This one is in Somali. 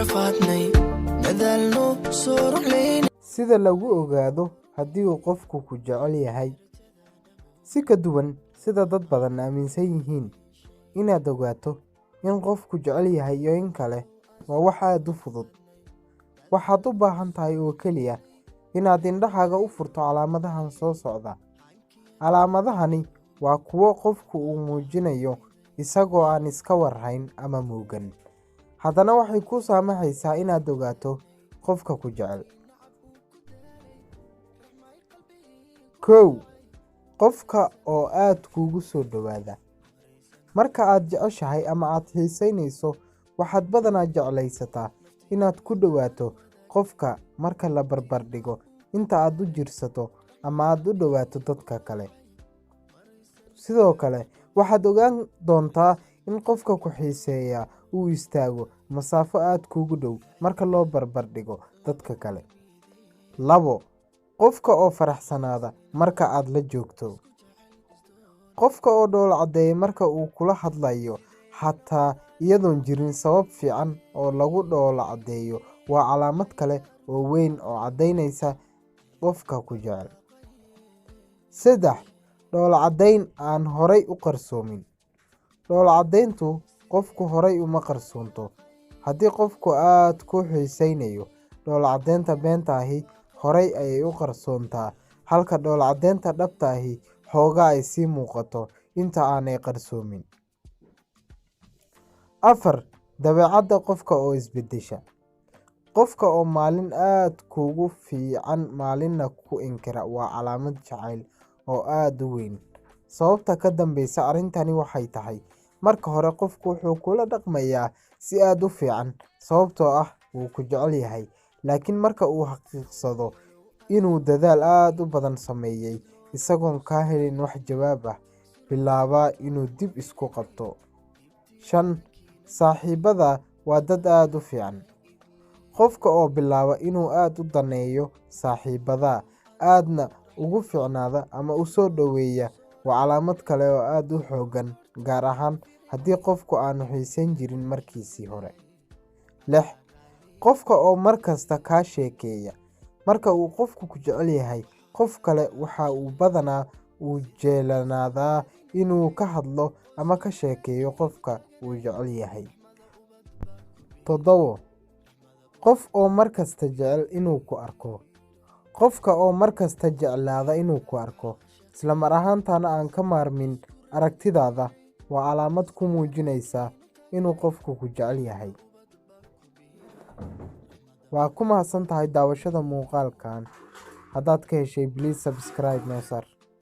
rafaadnay dadaalno soo ruxlayn sida lagu ogaado haddii uu qofku ku jecel yahay. Si ka duwan sida dad badan aaminsan yihiin, inaad ogaato in qofku jecel yahay iyo in kale waa wax aad u fudud. Waxaad u baahan tahay oo keliya inaad indhahaaga u furto calaamadahan soo socda. Calaamadahani waa kuwo qofku uu muujinayo isagoo aan iska warhayn ama moogan, haddana waxay kuu saamaxaysaa inaad ogaato qofka ku jecel. 1. Qofka oo aad kuugu soo dhowaada. Marka aad jeceshahay ama aad xiisaynayso, waxaad badanaa jeclaysataa inaad ku dhowaato qofka marka la barbar dhigo inta aad u jirsato ama aad u dhowaato dadka kale. Sidoo kale, waxaad ogaan doontaa in qofka ku xiiseeya uu istaago masaafo aad kuugu dhow marka loo barbar dhigo dadka kale. 2. Qofka oo faraxsanaada marka aad la joogto. Qofka oo dhoola caddeeya marka uu kula hadlayo, xataa iyadoon jirin sabab fiican oo lagu dhoola caddeeyo, waa calaamad kale oo weyn oo caddaynaysa qofka ku jecel. 3. Dhoola caddayn aan horay u qarsoomin. Dhoola caddayntu qofku horay uma qarsoonto. Haddii qofku aad ku xiisaynayo, dhoola caddaynta beenta ahi horay ayay u qarsoontaa, halka dhoola caddaynta dhabta ahi xoogaa ay sii muuqato inta aanay qarsoomin. 4. Dabeecadda qofka oo isbeddesha. Qofka oo maalin aad kuugu fiican maalinna ku inkira waa calaamad jacayl oo aad u weyn. Sababta ka dambeysa arrintani waxay tahay, marka hore qofku wuxuu kula dhaqmayaa si aad u fiican sababtoo ah wuu ku jecel yahay, laakiin marka uu xaqiiqsado inuu dadaal aad u badan sameeyay isagoon ka helin wax jawaab ah, bilaabaa inuu dib isku qabto. 5. Saaxiibada waa dad aad u fiican. Qofka oo bilaaba inuu aad u daneeyo saaxiibada, aadna ugu fiicnaada ama u soo dhoweeya, waa calaamad kale oo aad u xooggan, gaar ahaan haddii qofku aanu xiisayn jirin markiisii hore. 6. Qofka oo markasta kaa sheekeeya. Marka uu qofku ku jecel yahay, qof kale waxa uu badanaa u jeclaadaa inuu ka hadlo ama ka sheekeeyo qofka uu jecel yahay. 7. Qof oo markasta jecel inuu ku arko. Qofka oo markasta jeclaada inuu ku arko, isla mar ahaantaana aan ka maarmin aragtidaada, waa calaamad ku muujinaysa inuu qofku ku jecel yahay. Waa ku mahadsantahay daawashada muuqaalkan. Haddaad ka heshay, please subscribe noo sar.